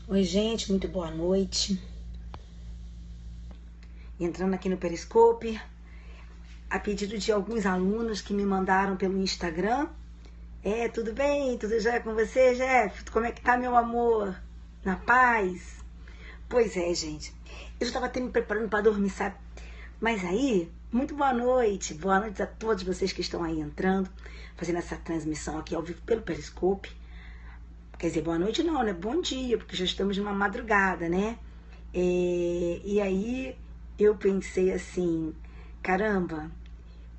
Oi, gente, muito boa noite. Entrando aqui no Periscope, a pedido de alguns alunos que me mandaram pelo Instagram. Tudo bem? Tudo jóia com você, Jeff? Como é que tá, meu amor? Na paz? Pois é, gente. Eu estava até me preparando para dormir, sabe? Mas aí, muito boa noite. Boa noite a todos vocês que estão aí entrando, fazendo essa transmissão aqui ao vivo pelo Periscope. Quer dizer, boa noite não, né? Bom dia, porque já estamos numa madrugada, né? E aí eu pensei assim, caramba,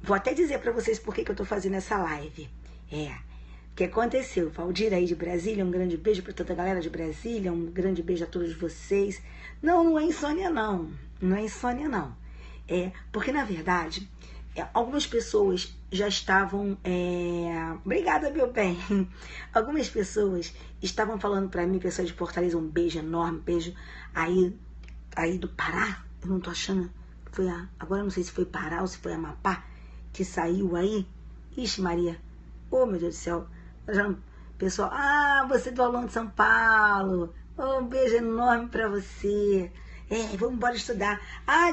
vou até dizer pra vocês por que eu tô fazendo essa live. O que aconteceu? Valdir aí de Brasília, um grande beijo pra toda a galera de Brasília, um grande beijo a todos vocês. Não é insônia não, não é insônia não. Porque na verdade, algumas pessoas já estavam... Obrigada, meu bem. Algumas pessoas estavam falando pra mim, pessoas de Fortaleza, um beijo enorme, beijo aí do Pará. Eu não tô achando, agora eu não sei se foi Pará ou se foi Amapá, que saiu aí. Ixi, Maria, oh meu Deus do céu. Pessoal, você do Aluno de São Paulo, um beijo enorme pra você. Vamos embora estudar.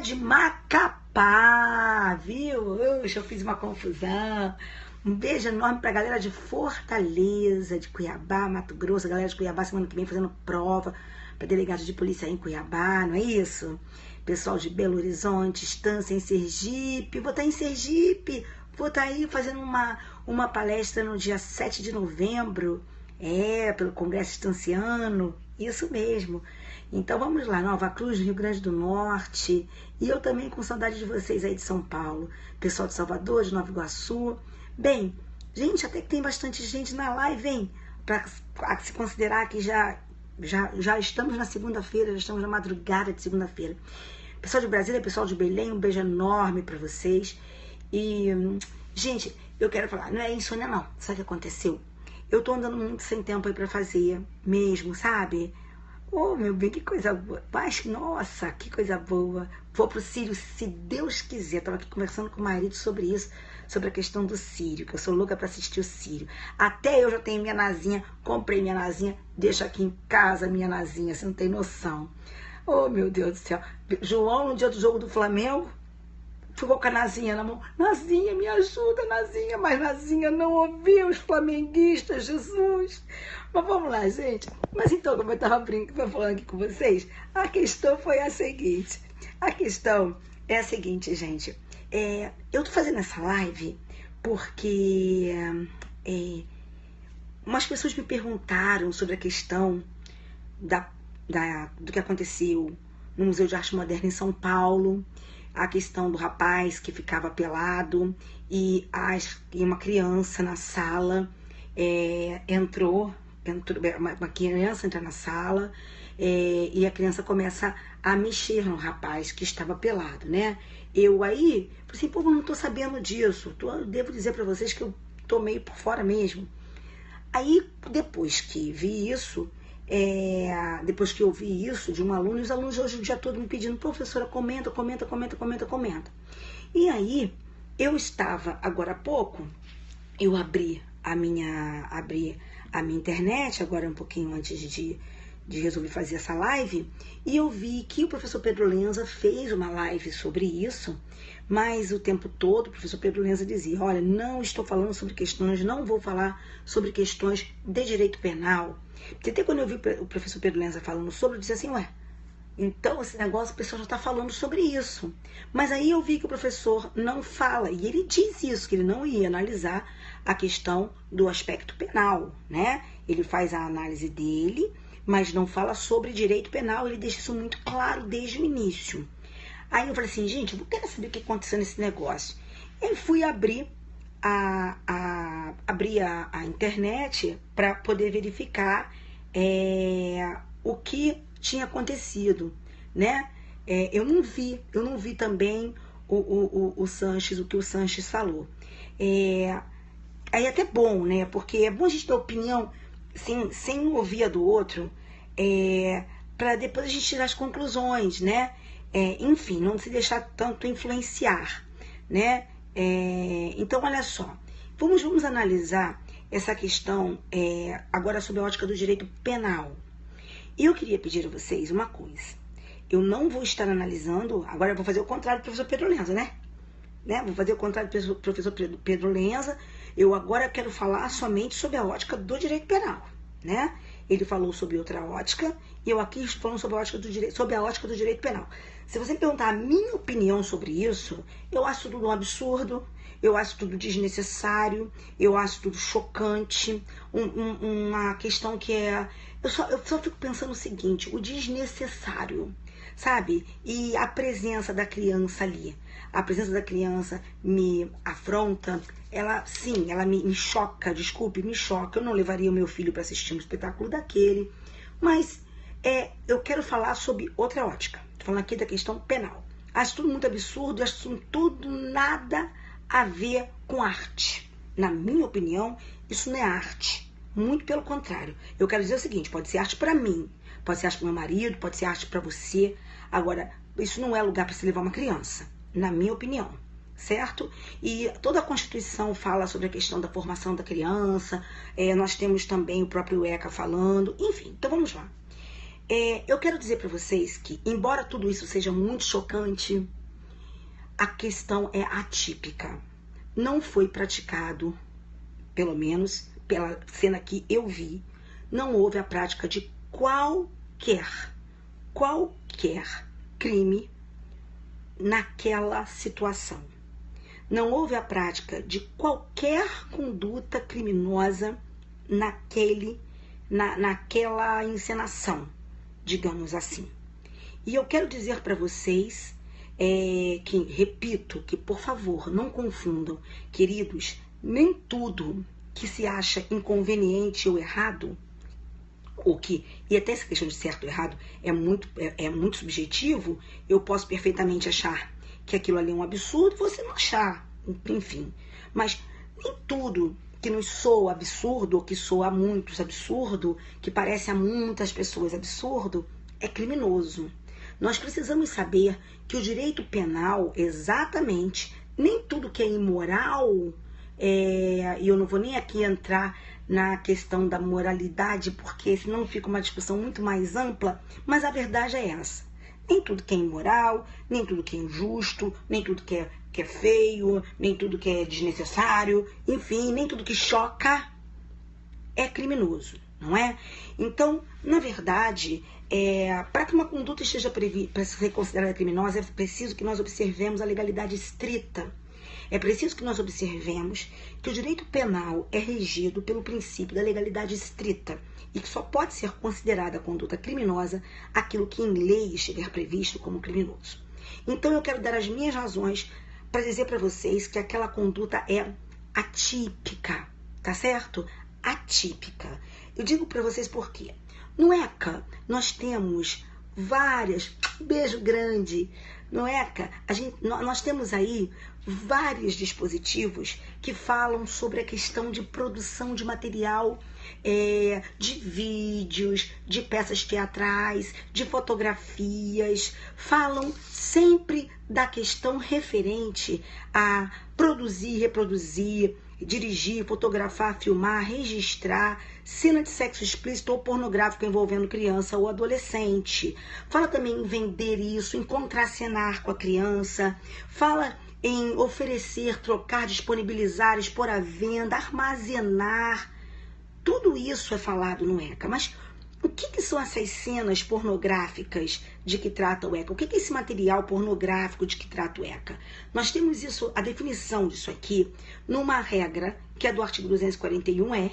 De Macapá, viu? Eu fiz uma confusão. Um beijo enorme pra galera de Fortaleza, de Cuiabá, Mato Grosso. A galera de Cuiabá semana que vem fazendo prova para delegado de polícia aí em Cuiabá, não é isso? Pessoal de Belo Horizonte, Estância em Sergipe. Vou estar em Sergipe. Vou estar aí fazendo uma palestra no dia 7 de novembro. Pelo Congresso Estanciano. Isso mesmo. Então vamos lá, Nova Cruz, Rio Grande do Norte. E eu também com saudade de vocês aí de São Paulo. Pessoal de Salvador, de Nova Iguaçu. Bem, gente, até que tem bastante gente na live, hein? Para se considerar que já estamos na segunda-feira, já estamos na madrugada de segunda-feira. Pessoal de Brasília, pessoal de Belém, um beijo enorme para vocês. E, gente, eu quero falar, não é insônia não. Sabe o que aconteceu? Eu tô andando muito sem tempo aí pra fazer mesmo, sabe? Oh, meu bem, que coisa boa. Mas, nossa, que coisa boa. Vou pro Sírio, se Deus quiser. Tava aqui conversando com o marido sobre isso, sobre a questão do Sírio, que eu sou louca pra assistir o Sírio. Até eu já tenho minha nasinha, comprei minha nasinha, deixo aqui em casa minha nasinha, você não tem noção. Oh, meu Deus do céu. João, no dia do jogo do Flamengo, ficou com a Nazinha na mão. Nazinha, me ajuda, Nazinha. Mas Nazinha não ouviu os flamenguistas, Jesus. Mas vamos lá, gente. Mas então, como eu estava falando aqui com vocês, a questão foi a seguinte. A questão é a seguinte, gente. Eu tô fazendo essa live porque umas pessoas me perguntaram sobre a questão do que aconteceu no Museu de Arte Moderna em São Paulo. A questão do rapaz que ficava pelado e uma criança na sala entrou uma criança entra na sala e a criança começa a mexer no rapaz que estava pelado, né? Eu aí, falei assim, pô, não tô sabendo disso. Devo dizer para vocês que eu tô meio por fora mesmo. Aí, depois que vi isso, depois que eu vi isso de um aluno, e os alunos hoje o dia todo me pedindo, professora, comenta. E aí, eu estava, agora há pouco, eu abri a minha internet, agora um pouquinho antes de resolver fazer essa live, e eu vi que o professor Pedro Lenza fez uma live sobre isso, mas o tempo todo o professor Pedro Lenza dizia, olha, não estou falando sobre questões, não vou falar sobre questões de direito penal. Porque até quando eu vi o professor Pedro Lenza falando sobre, eu disse assim, então esse negócio o pessoal já está falando sobre isso. Mas aí eu vi que o professor não fala, e ele diz isso, que ele não ia analisar a questão do aspecto penal, né? Ele faz a análise dele, mas não fala sobre direito penal, ele deixa isso muito claro desde o início. Aí eu falei assim, gente, eu quero saber o que aconteceu nesse negócio. Eu fui abrir a internet para poder verificar o que tinha acontecido, né? Eu não vi também o Sanches, o que o Sanches falou. Aí é até bom, né? Porque é bom a gente ter opinião sem ouvir a do outro, para depois a gente tirar as conclusões, né? Enfim, não se deixar tanto influenciar, né? Então, olha só, vamos analisar essa questão agora sob a ótica do direito penal. E eu queria pedir a vocês uma coisa. Eu não vou estar analisando, agora eu vou fazer o contrário do professor Pedro Lenza, né? Vou fazer o contrário do professor Pedro Lenza. Eu agora quero falar somente sobre a ótica do direito penal, né? Ele falou sobre outra ótica e eu aqui estou falando sobre a ótica do direito penal. Se você me perguntar a minha opinião sobre isso, eu acho tudo um absurdo, eu acho tudo desnecessário, eu acho tudo chocante, uma questão que é... Eu só fico pensando o seguinte, o desnecessário, sabe? E a presença da criança ali. A presença da criança me afronta, ela me choca, desculpe, me choca. Eu não levaria o meu filho para assistir um espetáculo daquele, mas eu quero falar sobre outra ótica. Estou falando aqui da questão penal. Acho tudo muito absurdo, acho tudo nada a ver com arte. Na minha opinião, isso não é arte. Muito pelo contrário. Eu quero dizer o seguinte, pode ser arte para mim, pode ser arte para meu marido, pode ser arte para você. Agora, isso não é lugar para se levar uma criança, na minha opinião, certo? E toda a Constituição fala sobre a questão da formação da criança, nós temos também o próprio ECA falando, enfim, então vamos lá. Eu quero dizer para vocês que, embora tudo isso seja muito chocante, a questão é atípica. Não foi praticado, pelo menos pela cena que eu vi, não houve a prática de qualquer crime naquela situação. Não houve a prática de qualquer conduta criminosa naquela encenação, digamos assim. E eu quero dizer para vocês que, repito, que por favor, não confundam, queridos, nem tudo que se acha inconveniente ou errado, e até essa questão de certo ou errado é muito subjetivo, eu posso perfeitamente achar que aquilo ali é um absurdo, você não achar, enfim. Mas nem tudo que nos soa absurdo, ou que soa a muitos absurdo, que parece a muitas pessoas absurdo, é criminoso. Nós precisamos saber que o direito penal, exatamente, nem tudo que é imoral, e eu não vou nem aqui entrar na questão da moralidade, porque senão fica uma discussão muito mais ampla, mas a verdade é essa. Nem tudo que é imoral, nem tudo que é injusto, nem tudo que é feio, nem tudo que é desnecessário, enfim, nem tudo que choca é criminoso, não é? Então, na verdade, para que uma conduta esteja para ser considerada criminosa, é preciso que nós observemos a legalidade estrita. É preciso que nós observemos que o direito penal é regido pelo princípio da legalidade estrita e que só pode ser considerada conduta criminosa aquilo que em lei estiver previsto como criminoso. Então eu quero dar as minhas razões para dizer para vocês que aquela conduta é atípica, tá certo? Atípica. Eu digo para vocês por quê. No ECA, nós temos várias, beijo grande, no ECA, nós temos aí vários dispositivos que falam sobre a questão de produção de material, de vídeos, de peças teatrais, de fotografias, falam sempre da questão referente a produzir, reproduzir, dirigir, fotografar, filmar, registrar cena de sexo explícito ou pornográfico envolvendo criança ou adolescente. Fala também em vender isso, em contracenar com a criança. Fala em oferecer, trocar, disponibilizar, expor à venda, armazenar. Tudo isso é falado no ECA. Mas o que são essas cenas pornográficas de que trata o ECA? O que é esse material pornográfico de que trata o ECA? Nós temos isso, a definição disso aqui, numa regra que é do artigo 241E,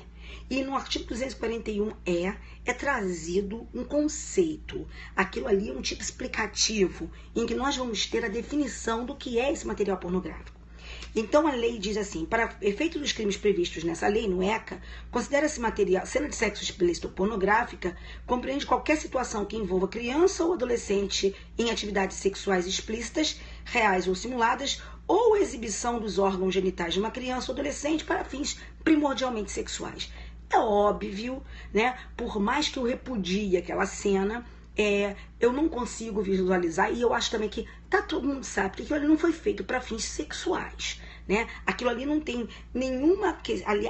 e no artigo 241E é trazido um conceito. Aquilo ali é um tipo explicativo em que nós vamos ter a definição do que é esse material pornográfico. Então a lei diz assim: para efeito dos crimes previstos nessa lei, no ECA, considera-se material, cena de sexo explícito ou pornográfica, compreende qualquer situação que envolva criança ou adolescente em atividades sexuais explícitas, reais ou simuladas, ou exibição dos órgãos genitais de uma criança ou adolescente para fins primordialmente sexuais. É óbvio, né? Por mais que eu repudie aquela cena, eu não consigo visualizar, e eu acho também que todo mundo sabe que aquilo ali não foi feito para fins sexuais, né? Aquilo ali não tem nenhuma...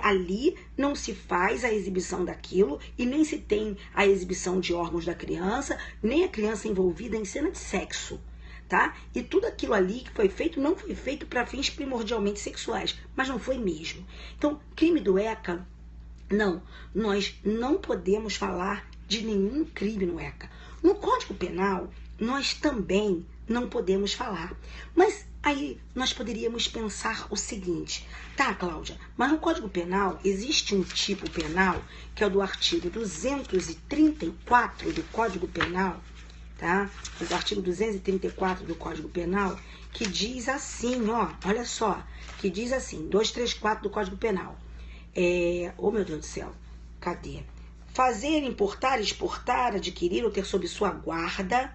Ali não se faz a exibição daquilo e nem se tem a exibição de órgãos da criança, nem a criança envolvida em cena de sexo, tá? E tudo aquilo ali que foi feito não foi feito para fins primordialmente sexuais, mas não foi mesmo. Então, crime do ECA, não, nós não podemos falar de nenhum crime no ECA. No Código Penal, nós também não podemos falar. Mas aí nós poderíamos pensar o seguinte, tá, Cláudia, mas no Código Penal existe um tipo penal, que é o do artigo 234 do Código Penal, tá? O artigo 234 do Código Penal, que diz assim, ó, olha só, que diz assim, 234 do Código Penal. Oh, meu Deus do céu, cadê? Fazer, importar, exportar, adquirir ou ter sob sua guarda,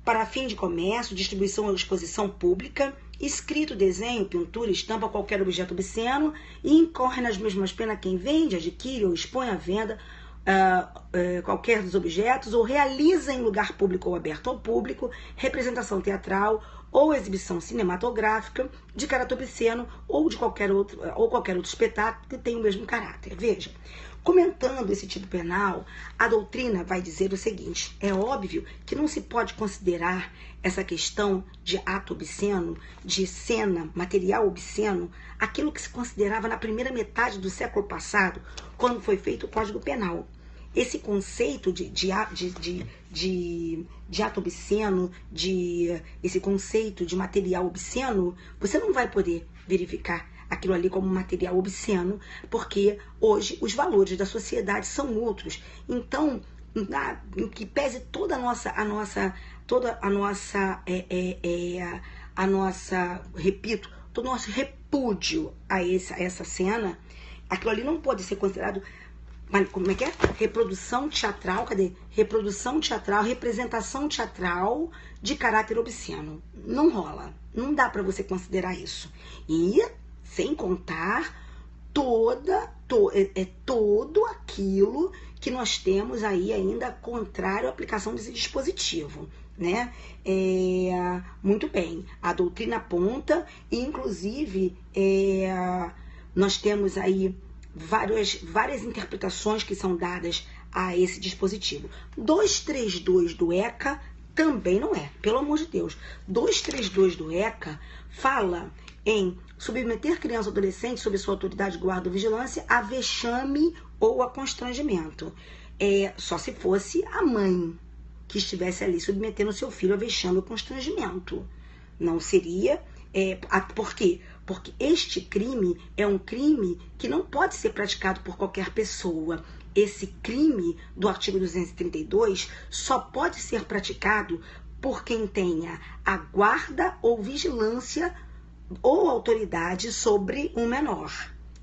para fim de comércio, distribuição ou exposição pública, escrito, desenho, pintura, estampa, qualquer objeto obsceno, e incorre nas mesmas penas quem vende, adquire ou expõe à venda qualquer dos objetos, ou realiza em lugar público ou aberto ao público, representação teatral ou exibição cinematográfica de caráter obsceno ou de qualquer outro espetáculo que tenha o mesmo caráter. Veja, comentando esse tipo penal, a doutrina vai dizer o seguinte: é óbvio que não se pode considerar essa questão de ato obsceno, de cena, material obsceno, aquilo que se considerava na primeira metade do século passado, quando foi feito o Código Penal. Esse conceito de ato obsceno, esse conceito de material obsceno, você não vai poder verificar aquilo ali como material obsceno, porque hoje os valores da sociedade são outros. Então, em que pese toda a nossa repito, todo o nosso repúdio a essa cena, aquilo ali não pode ser considerado, como é que é? Reprodução teatral, representação teatral de caráter obsceno. Não rola, não dá para você considerar isso. E sem contar todo aquilo que nós temos aí ainda contrário à aplicação desse dispositivo, né? Muito bem, a doutrina aponta, e inclusive nós temos aí várias interpretações que são dadas a esse dispositivo. 232 do ECA também não é, pelo amor de Deus. 232 do ECA fala em submeter criança ou adolescente sob sua autoridade, guarda ou vigilância a vexame ou a constrangimento. Só se fosse a mãe que estivesse ali submetendo seu filho a vexame ou constrangimento. Não seria... por quê? Porque este crime é um crime que não pode ser praticado por qualquer pessoa. Esse crime do artigo 232 só pode ser praticado por quem tenha a guarda ou vigilância ou autoridade sobre um menor,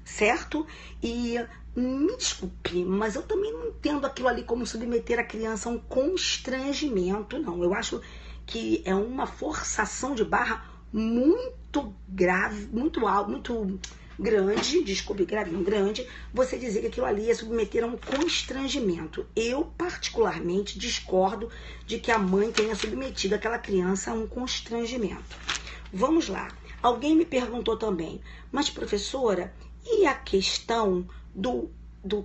certo? E me desculpe, mas eu também não entendo aquilo ali como submeter a criança a um constrangimento, não. Eu acho que é uma forçação de barra muito grave, muito alto, muito grande, desculpe, grande, você dizer que aquilo ali é submeter a um constrangimento. Eu, particularmente, discordo de que a mãe tenha submetido aquela criança a um constrangimento. Vamos lá. Alguém me perguntou também, mas professora, e a questão do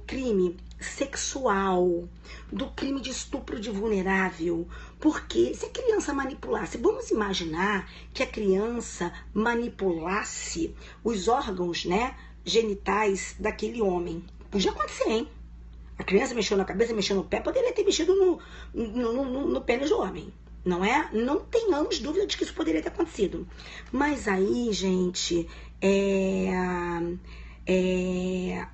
crime sexual, do crime de estupro de vulnerável? Porque se a criança manipulasse, vamos imaginar que a criança manipulasse os órgãos, né, genitais daquele homem. Podia acontecer, hein? A criança mexeu na cabeça, mexeu no pé, poderia ter mexido no pênis do homem. Não é? Não tenhamos dúvida de que isso poderia ter acontecido. Mas aí, gente,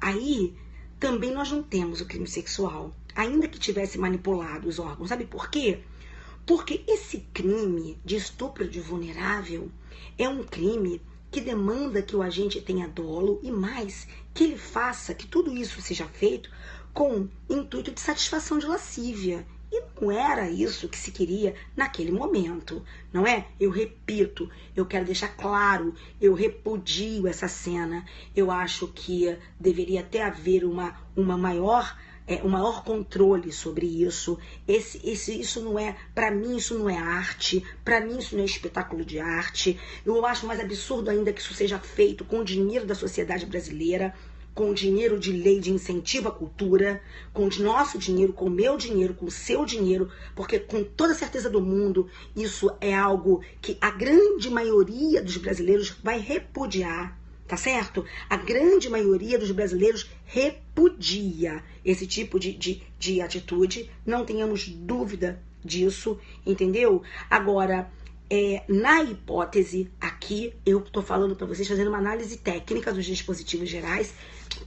aí também nós não temos o crime sexual, ainda que tivesse manipulado os órgãos. Sabe por quê? Porque esse crime de estupro de vulnerável é um crime que demanda que o agente tenha dolo e mais, que ele faça, que tudo isso seja feito com intuito de satisfação de lascívia. E não era isso que se queria naquele momento, não é? Eu repito, eu quero deixar claro, eu repudio essa cena. Eu acho que deveria até haver uma maior o maior controle sobre isso. Isso não é, para mim isso não é arte, para mim isso não é espetáculo de arte. Eu acho mais absurdo ainda que isso seja feito com o dinheiro da sociedade brasileira, com o dinheiro de lei de incentivo à cultura, com o nosso dinheiro, com o meu dinheiro, com o seu dinheiro, porque com toda certeza do mundo, isso é algo que a grande maioria dos brasileiros vai repudiar, tá certo? A grande maioria dos brasileiros repudia esse tipo de atitude, não tenhamos dúvida disso, entendeu? Agora, na hipótese, aqui eu tô falando para vocês, fazendo uma análise técnica dos dispositivos gerais,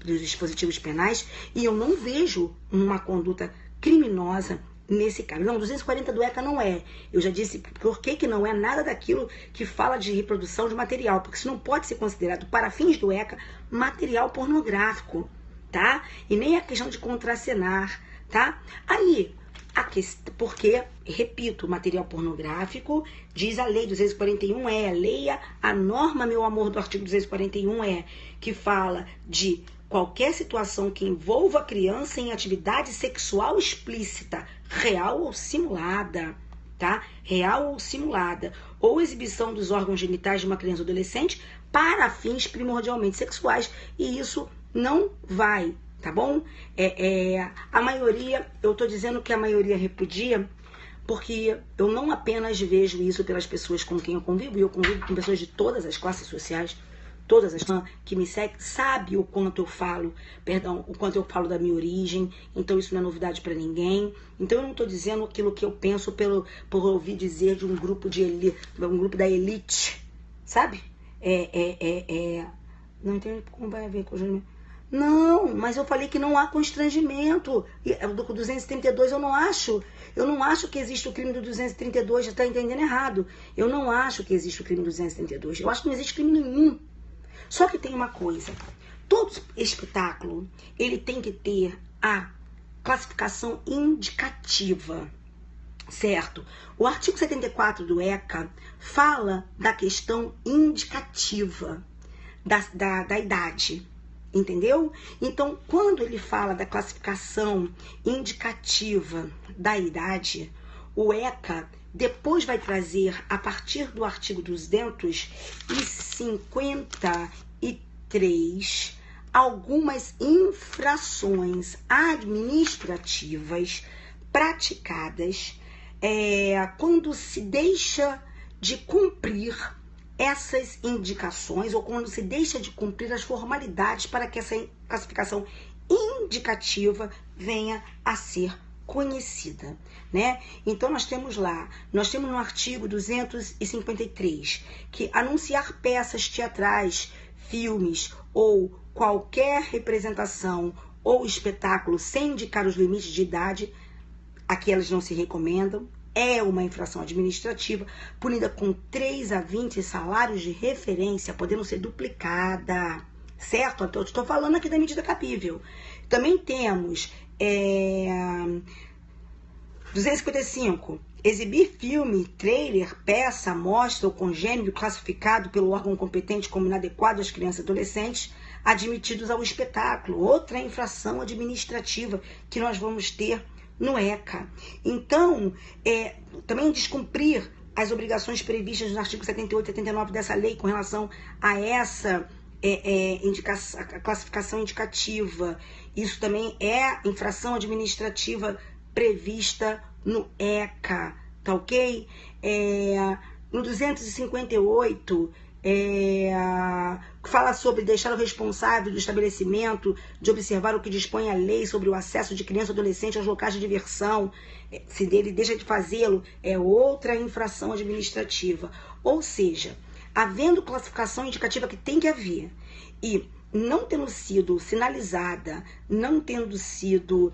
dos dispositivos penais, e eu não vejo uma conduta criminosa nesse caso. Não, 240 do ECA não é. Eu já disse por que não é nada daquilo que fala de reprodução de material, porque isso não pode ser considerado, para fins do ECA, material pornográfico, tá? E nem a questão de contracenar, tá? Aí, porque, repito, material pornográfico, diz a lei 241, leia a norma, meu amor, do artigo 241, que fala de qualquer situação que envolva a criança em atividade sexual explícita, real ou simulada, tá? Real ou simulada, ou exibição dos órgãos genitais de uma criança ou adolescente para fins primordialmente sexuais, e isso não vai, tá bom? A maioria, eu tô dizendo que a maioria repudia, porque eu não apenas vejo isso pelas pessoas com quem eu convivo, e eu convivo com pessoas de todas as classes sociais, todas as que me seguem, sabe o quanto eu falo, o quanto eu falo da minha origem, então isso não é novidade para ninguém. Então eu não tô dizendo aquilo que eu penso por ouvir dizer de um grupo um grupo da elite, sabe? Não entendo como vai haver constrangimento. Não, mas eu falei que não há constrangimento. Do 232 eu não acho. Eu não acho que existe o crime do 232, já está entendendo errado. Eu não acho que existe o crime do 232. Eu acho que não existe crime nenhum. Só que tem uma coisa. Todo espetáculo, ele tem que ter a classificação indicativa, certo? O artigo 74 do ECA fala da questão indicativa da idade. Entendeu? Então, quando ele fala da classificação indicativa da idade, o ECA depois vai trazer, a partir do artigo 253, algumas infrações administrativas praticadas quando se deixa de cumprir essas indicações, ou quando se deixa de cumprir as formalidades para que essa classificação indicativa venha a ser conhecida, né? Então nós temos no artigo 253, que anunciar peças teatrais, filmes ou qualquer representação ou espetáculo sem indicar os limites de idade, aqui elas não se recomendam, é uma infração administrativa, punida com 3 a 20 salários de referência, podendo ser duplicada, certo? Então, eu estou falando aqui da medida cabível. Também temos 255, exibir filme, trailer, peça, amostra ou congênero classificado pelo órgão competente como inadequado às crianças e adolescentes admitidos ao espetáculo. Outra infração administrativa que nós vamos ter no ECA. Então, também descumprir as obrigações previstas no artigo 78 e 79 dessa lei com relação a essa a classificação indicativa. Isso também é infração administrativa prevista no ECA, tá ok? No 258, fala sobre deixar o responsável do estabelecimento de observar o que dispõe a lei sobre o acesso de criança ou adolescente aos locais de diversão. Se ele deixa de fazê-lo, é outra infração administrativa. Ou seja, havendo classificação indicativa, que tem que haver, e não tendo sido sinalizada, não tendo sido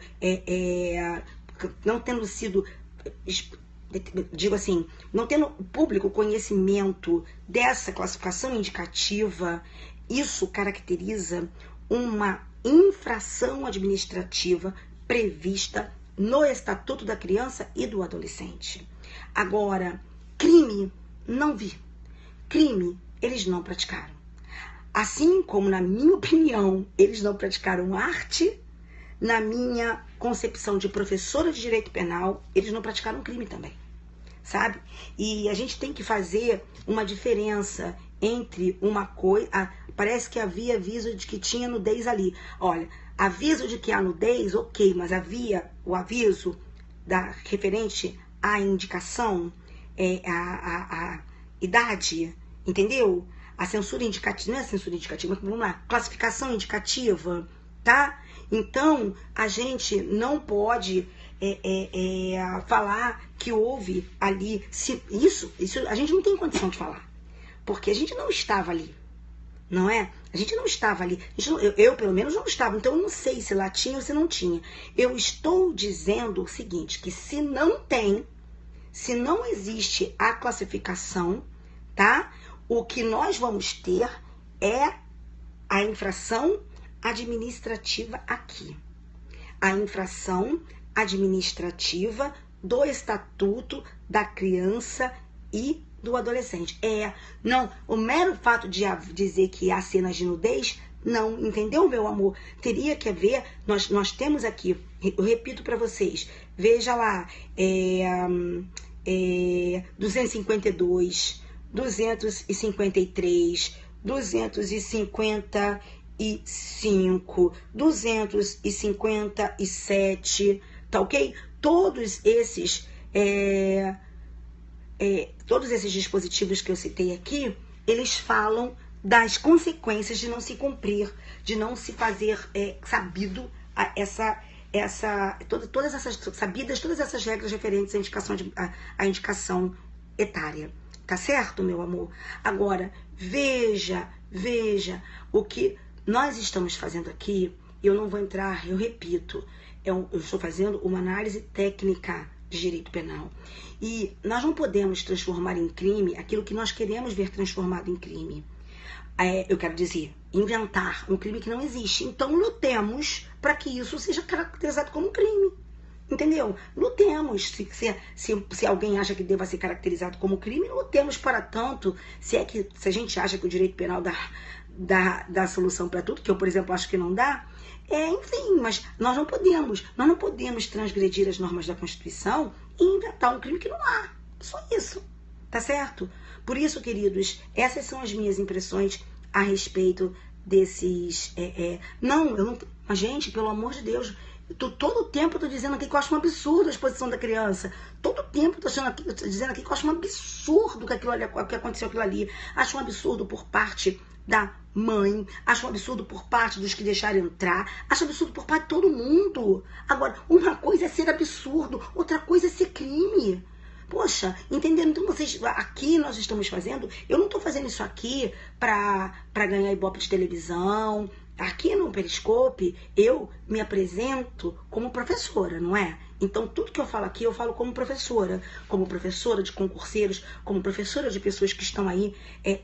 digo assim, não tendo público conhecimento dessa classificação indicativa, isso caracteriza uma infração administrativa prevista no Estatuto da Criança e do Adolescente. Agora, crime, não vi. Crime, eles não praticaram. Assim como, na minha opinião, eles não praticaram arte, na minha concepção de professora de direito penal, eles não praticaram crime também, sabe? E a gente tem que fazer uma diferença entre uma coisa... Parece que havia aviso de que tinha nudez ali. Olha, aviso de que há nudez, ok, mas havia o aviso referente à indicação, a idade, entendeu? A censura indicativa, não é censura indicativa, mas vamos lá, classificação indicativa, tá? Então, a gente não pode falar que houve ali, isso a gente não tem condição de falar, porque a gente não estava ali, não é? A gente não estava ali, eu pelo menos não estava, então eu não sei se lá tinha ou se não tinha. Eu estou dizendo o seguinte, que se não existe a classificação, tá? O que nós vamos ter é a infração administrativa aqui. A infração administrativa do Estatuto da Criança e do Adolescente. Não, o mero fato de dizer que há cenas de nudez, não, entendeu, meu amor? Teria que haver, nós temos aqui, eu repito para vocês, veja lá, 252, 253, 255, 257, tá ok? Todos esses dispositivos que eu citei aqui, eles falam das consequências de não se cumprir, de não se fazer sabido todas essas regras referentes à indicação etária. Tá certo, meu amor? Agora, veja o que nós estamos fazendo aqui. Eu não vou entrar, eu repito, eu estou fazendo uma análise técnica de direito penal. E nós não podemos transformar em crime aquilo que nós queremos ver transformado em crime. Eu quero dizer, inventar um crime que não existe. Então, lutemos para que isso seja caracterizado como crime. Entendeu? Lutemos. Se alguém acha que deva ser caracterizado como crime, lutemos para tanto. Se a gente acha que o direito penal dá solução para tudo, que eu, por exemplo, acho que não dá, enfim, mas nós não podemos transgredir as normas da Constituição e inventar um crime que não há. Só isso. Tá certo? Por isso, queridos, essas são as minhas impressões a respeito desses... Mas, gente, pelo amor de Deus, todo o tempo eu tô dizendo aqui que eu acho um absurdo a exposição da criança. Todo o tempo eu tô dizendo aqui que eu acho um absurdo que aconteceu aquilo ali. Acho um absurdo por parte da mãe, acho um absurdo por parte dos que deixaram entrar, acho um absurdo por parte de todo mundo. Agora, uma coisa é ser absurdo, outra coisa é ser crime. Poxa, entendendo? Então aqui nós estamos fazendo, eu não estou fazendo isso aqui para ganhar ibope de televisão. Aqui no Periscope eu me apresento como professora, não é? Então tudo que eu falo aqui eu falo como professora de concurseiros, como professora de pessoas que estão aí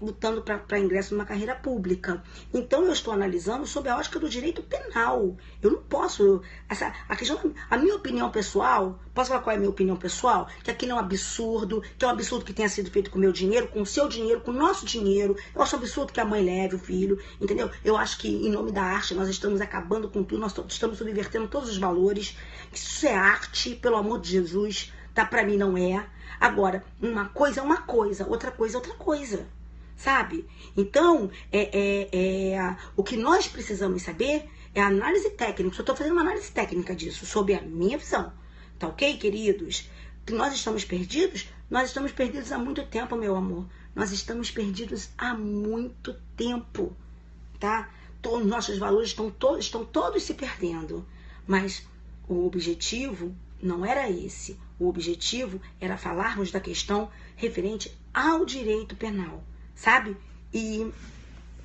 lutando para ingresso numa carreira pública. Então eu estou analisando sob a ótica do direito penal. Eu não posso, a minha opinião pessoal, posso falar qual é a minha opinião pessoal? Que aquilo é um absurdo, que é um absurdo que tenha sido feito com o meu dinheiro, com o seu dinheiro, com o nosso dinheiro. Eu acho um absurdo que a mãe leve o filho, entendeu? Eu acho que em nome da arte nós estamos acabando com tudo, nós estamos subvertendo todos os valores. Isso é arte, pelo amor de Jesus, tá? Pra mim não é. Agora, uma coisa é uma coisa, outra coisa é outra coisa, sabe? Então, o que nós precisamos saber é a análise técnica. Eu tô fazendo uma análise técnica disso, sob a minha visão. Tá ok, queridos? Que nós estamos perdidos? Nós estamos perdidos há muito tempo, meu amor. Nós estamos perdidos há muito tempo, tá? Todos os nossos valores estão todos se perdendo. Mas o objetivo não era esse. O objetivo era falarmos da questão referente ao direito penal, sabe? E,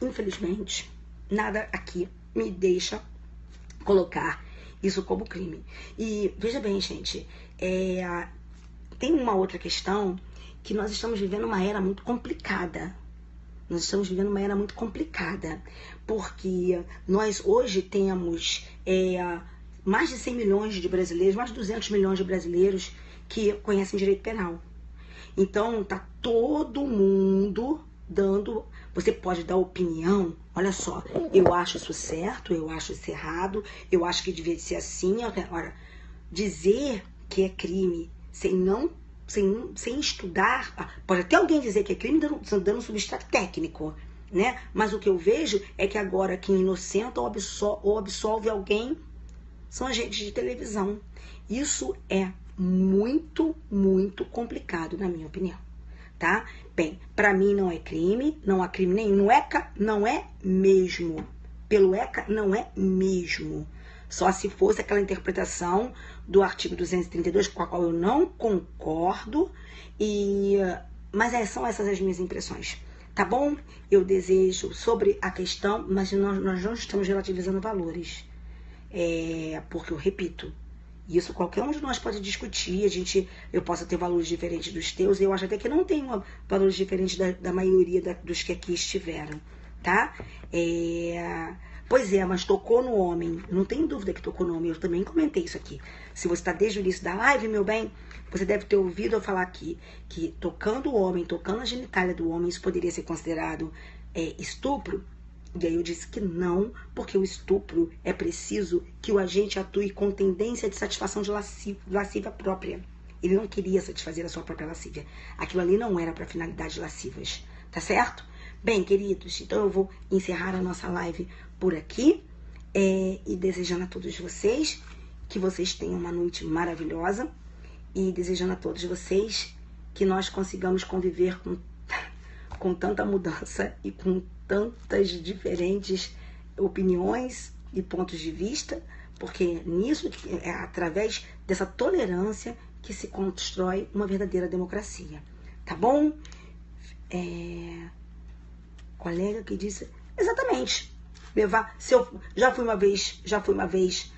infelizmente, nada aqui me deixa colocar isso como crime. E, veja bem, gente, tem uma outra questão, que nós estamos vivendo uma era muito complicada. Nós estamos vivendo uma era muito complicada, porque nós hoje temos mais de 100 milhões de brasileiros, mais de 200 milhões de brasileiros que conhecem direito penal. Então, tá todo mundo você pode dar opinião. Olha só, eu acho isso certo, eu acho isso errado, eu acho que devia ser assim. Agora, dizer que é crime sem estudar, pode até alguém dizer que é crime dando um substrato técnico, né? Mas o que eu vejo é que agora quem inocenta ou absolve alguém são agentes de televisão. Isso é muito, muito complicado, na minha opinião, tá? Bem, pra mim não é crime, não há crime nenhum. No ECA, não é mesmo. Pelo ECA, não é mesmo. Só se fosse aquela interpretação do artigo 232, com a qual eu não concordo, mas são essas as minhas impressões. Tá bom? Eu desejo sobre a questão, mas nós não estamos relativizando valores. Porque eu repito, isso qualquer um de nós pode discutir, eu posso ter valores diferentes dos teus, eu acho até que não tenho valores diferentes da maioria dos que aqui estiveram, tá? Pois é, mas tocou no homem, não tenho dúvida que tocou no homem, eu também comentei isso aqui. Se você está desde o início da live, meu bem, você deve ter ouvido eu falar aqui que tocando o homem, tocando a genitália do homem, isso poderia ser considerado estupro. E aí eu disse que não, porque o estupro é preciso que o agente atue com tendência de satisfação de lascívia própria. Ele não queria satisfazer a sua própria lascívia. Aquilo ali não era para finalidades lascivas, tá certo? Bem, queridos, então eu vou encerrar a nossa live por aqui e desejando a todos vocês que vocês tenham uma noite maravilhosa e desejando a todos vocês que nós consigamos conviver com tanta mudança e com tantas diferentes opiniões e pontos de vista, porque nisso é através dessa tolerância que se constrói uma verdadeira democracia, tá bom? Colega que disse exatamente, se eu já fui uma vez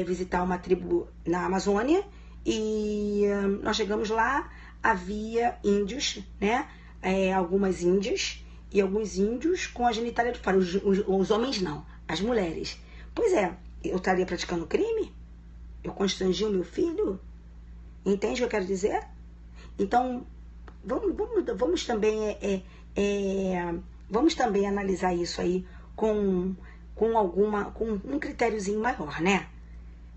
visitar uma tribo na Amazônia e nós chegamos lá, havia índios, né? Algumas índias e alguns índios com a genitália de fora. Os homens não, as mulheres. Pois é, eu estaria praticando crime? Eu constrangi o meu filho? Entende o que eu quero dizer? Então, vamos também analisar isso aí com um critériozinho maior, né?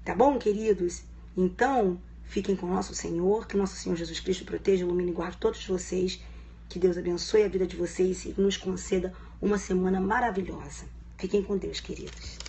Tá bom, queridos? Então, fiquem com o nosso Senhor, que nosso Senhor Jesus Cristo proteja, ilumine e guarde todos vocês. Que Deus abençoe a vida de vocês e nos conceda uma semana maravilhosa. Fiquem com Deus, queridos.